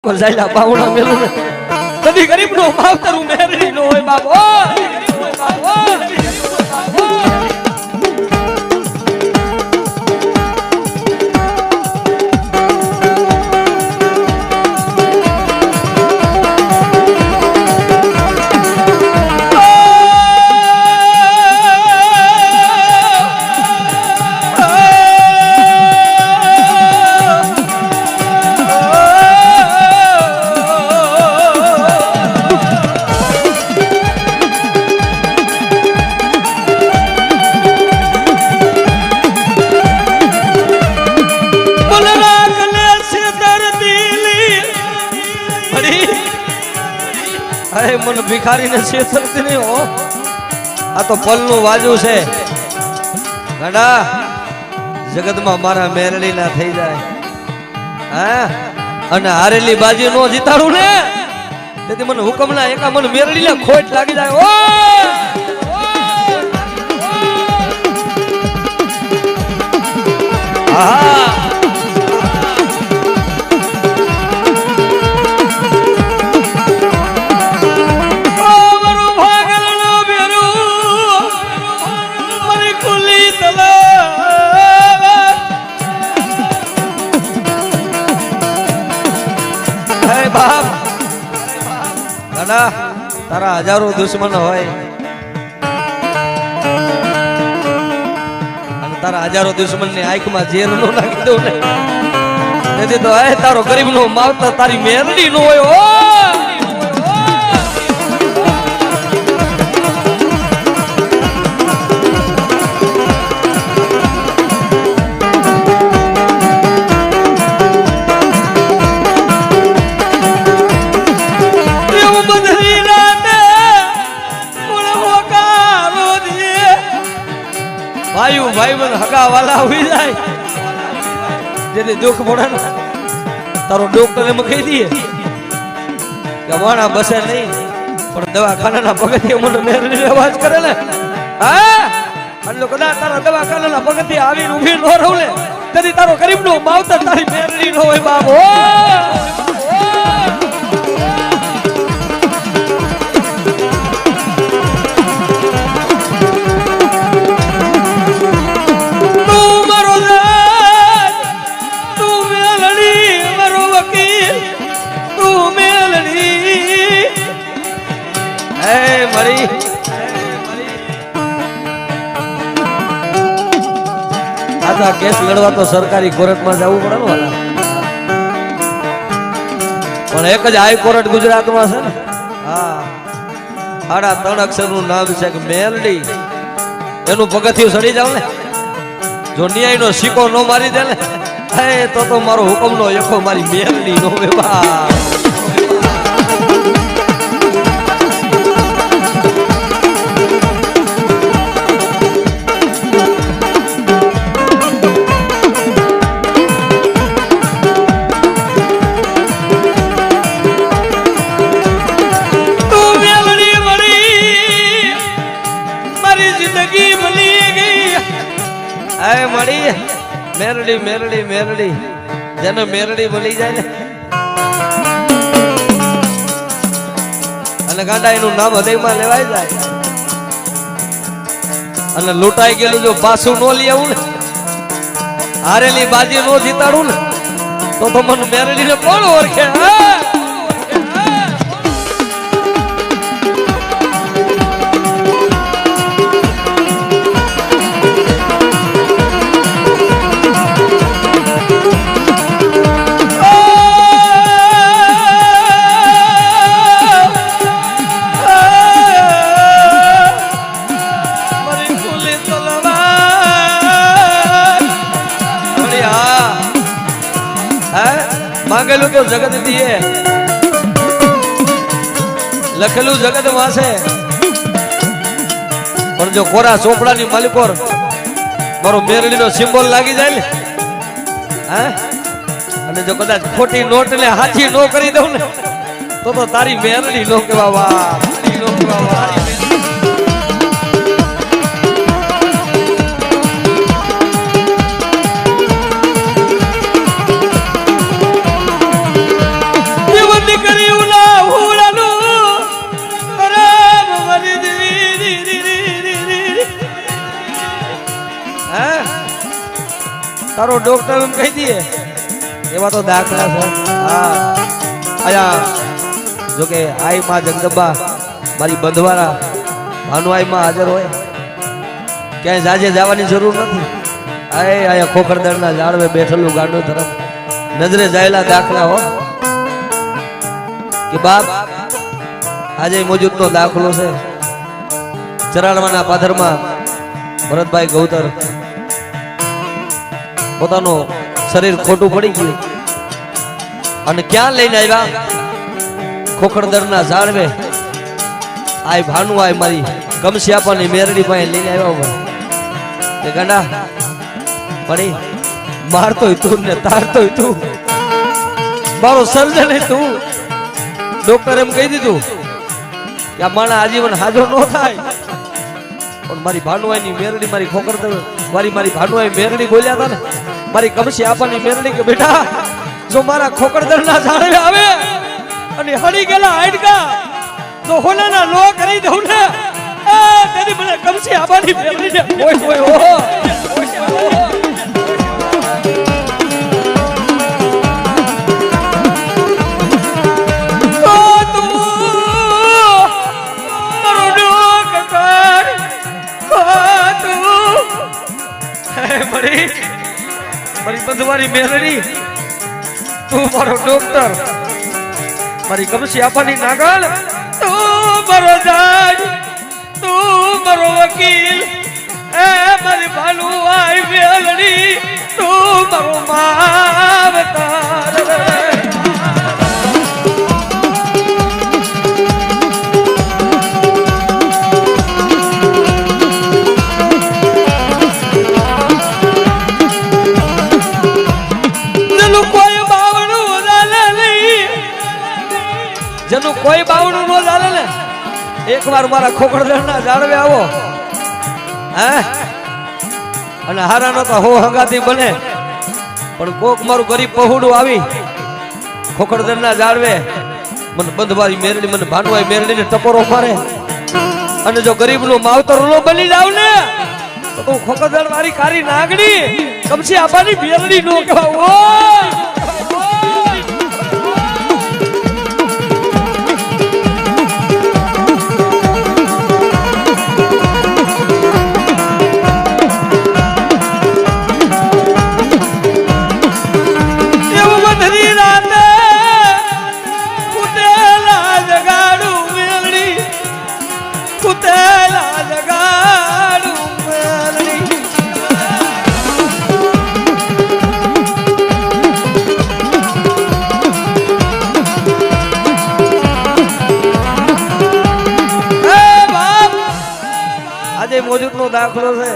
જાયલા બાવણા મેલું કદી ગરીબ નો માવતર હું મેરડી નો હોય બાપો अरे मन भिखारी ने छेतरती नहीं हो आ तो पलनु वाजू छे गड़ा जगत में मारा मेरड़ी ना थई जाए हां अने हारेली बाजी नो जीताडू ने तेती मन हुकम ना एका मन मेरड़ी ने खोट लागी जाए ओ आहा तारा हजारों दुश्मन होय तारा हजारों दुश्मन ने आंख में जेर नो नाखी दो ने તેથી તો એ તારો ગરીબ નો માવતર તારી મેરડી નો હોય ઓ भाई मन हगा वाला हुई जाए जेने दुख पड़े ना तारो डॉक्टर ने कही दिए कि वाणा बसे नहीं पर दवाखाना ना पगथी मन मेरड़ी आवाज करे ने हां अल्लो कदा तारा दवाखाना ना पगथी आवी ऊभी नो रहले तदी तारो गरीब नो मावतर तारी मेरड़ी नो होय बाबो केस लड़वा तो सरकारी कोर्ट में जावू पड़े वाला पण एक ज हाई कोर्ट गुजरात में छे ने हां आड़ा 3 अक्षर नु नाम छे के मेरडी एनु पगथिયું સડી જાવ ને જો ન્યાય નો સિક્કો નો મારી દે ને હે તો મારો હુકમ નો એકો મારી મેરડી નો વે બા मेरड़ी मेरड़ी मेरड़ी जन मेरड़ी बोली जाए ने अने गांडा एनु नाम हृदय में लेवाय जाए अने लूटाई गेलू जो पासू नो ली आવું ने हारेली बाजी नो जीताडू ने तो मन मेरड़ी ने कोण ओळखे मांगेलू तो जगत दिए लखेलू जगत वासे पर जो कोरा चोपड़ा नी मालिकोर मारो मेरड़ी नो सिंबल लागी जाए ने हैं अने जो कदाच खोटी नोट ने हाथी नो करी दઉં ने तो तारी मेरड़ी नो केवा वा तारी नो केवा वा ડોક્ટર એમ કહી દઈએ એવા તો દાખલા છે હા આયા જો કે આઈ માં જગદંબા મારી બંધવાળા ભાનુઆઈ માં હાજર હોય ક્યાંય જાજે જવાની જરૂર નથી આયા ખોખરદરના ઝાડવે બેઠેલું ગાંડો તરફ નજરે જાયેલા દાખલા હો કે બાપ આજે મોજૂદનો દાખલો છે ચરાડવાના પાથરમાં ભરતભાઈ ગૌતર પોતાનું શરીર ખોટું પડી ગયું અને ક્યાં લઈને આવ્યા ખોખરદરના ઝાડવે આય ભાનુ આય મારી કમસિયાપાની મેરડી પાસે લઈને આવ્યા તે ગાંડા પડી મારતોય તું ને તારતોય તું મારો સર્જન તું ડોક્ટર એમ કહી દીધું કે આ માણા આજીવન હાજો ન થાય પણ મારી ભાનુઆઈની મેરડી મારી ખોખરદર મારી ભાનુઆઈ મેરડી બોલ્યા હતા ને મારી કમસિયાપાની મેરડી કે બેટા જો મારા ખોખરદરના ઝાડવે આવે અને હળી ગયેલા હાડકા તો હોનાના લો કરી દઉં ને તેની મને કમસિયાપાની મેરડીને કોઈ હો મારી બંધવારી મેલડી તું મારો ડોક્ટર મારી કમસિયાપાની નાગલ તું મારો જજ તું મારો વકીલ એ મારી ભાનુઆઈ મેલડી તું મારો માવતર જેનું કોઈ બાવણું ન ચાલે ને એકવાર મારા ખોખરદરના ઝાડવે આવો હે અને હારા નતો હો હંગાથી બને પણ કોક મારું ગરીબ પહોડું આવી ખોખરદરના ઝાડવે મને બંધવારી મેરડી મને ભાનુઆઈ મેરડીને ટપોરો મારે અને જો ગરીબનું માવતર ન બની જાવ ને તો તું ખોખરદર વાળી કારી નાગડી કમસિયાપાની મેરડી નો કહેવાય મોજૂદનો દાખલો છે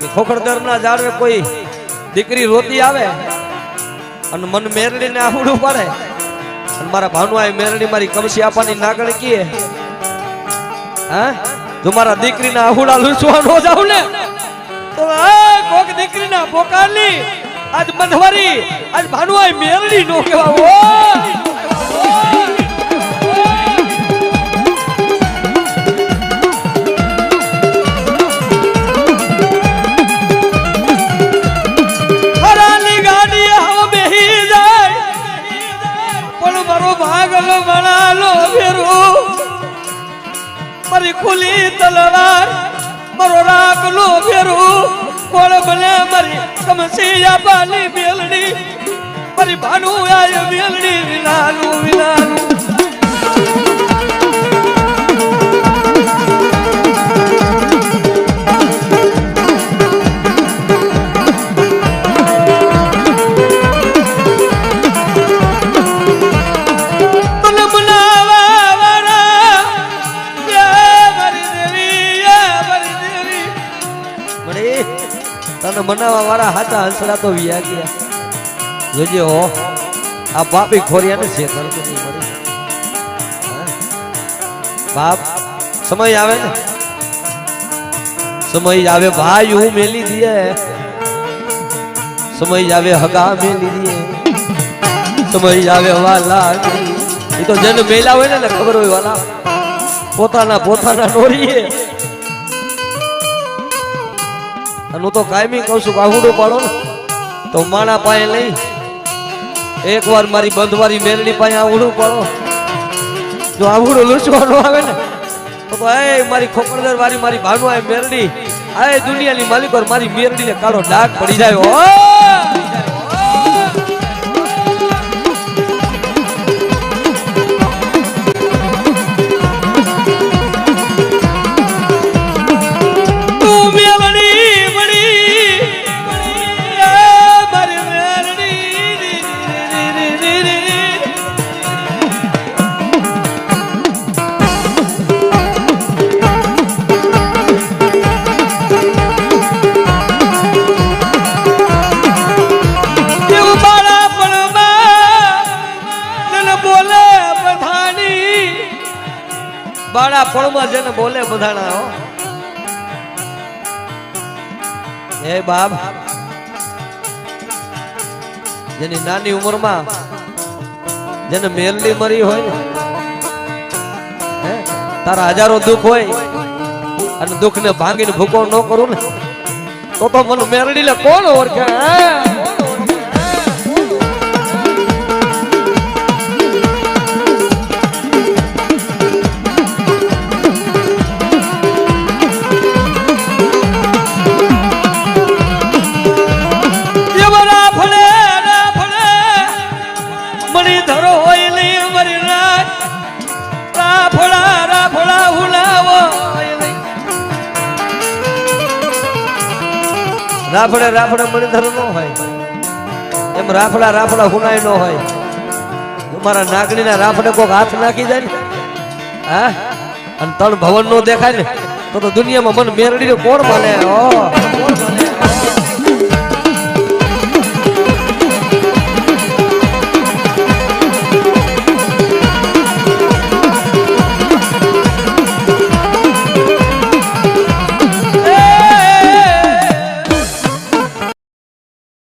કે ખોખરદરના ઝાડવે કોઈ દીકરી રોતી આવે અને મન મેરડીને આહુડું પડે અને મારા ભાનુઆઈ મેરડી મારી કમસિયાપાની નાગણ કીએ હા જો મારા દીકરીના આહુડા લૂછવા ન જાવ ને તો કોક દીકરીના પોકારની આજ બંધવારી આજ ભાનુઆઈ મેરડી નો કહેવા મારી ખુલી તલવાર મારો રાખલો ફેરો કોળ બને મારી કમસિયાપાની મેલડી મારી ભાનુઆઈ મેલડી વિનાનું વિનાનું તને મનાવા વાળા હાથા હંસડા તો વિયા ગયા જોજે હો આ બાપી ખોરિયાને શેતર તો નહીં મળે બાપ સમય આવે ને સમય આવે ભાઈ હું મેલી દીએ સમય આવે હગા મેલી દીએ સમય આવે વાલા એ તો જન મેલા હોય ને ખબર હોય વાલા પોતાના નોરીએ હું તો કાયમી કહું છું બાહુડો પાડો ને તો માણા પાસે લઈ એકવાર મારી બંધવારી મેલડી પાસે આવડું પડો. જો આવડું લૂસવાનું આવે ને તો એ મારી ખોકરદર વાળી મારી ભાનુ આ મેલડી આ દુનિયાની માલિકો મારી મેલડીને કાળો ડાઘ પડી જાય. ઓ બાળા પળમાં જેને બોલે બધાના હો. હે બાપ, જેની નાની ઉંમરમાં જેને મેલડી મરી હોય ને તારા હજારો દુઃખ હોય અને દુઃખ ને ભાંગીને ભૂકો ન કરું ને તો મને મેલડી લે કોણ ઓળખે. રાફડે રાફડે મણિધર નો હોય એમ રાફડા રાફડા હુનાય નો હોય. તમારા નાગણીના રાફડે કોક હાથ નાખી જાય ને હા અને તણ ભવન નો દેખાય ને તો દુનિયામાં મન મેરડી કોણ માને.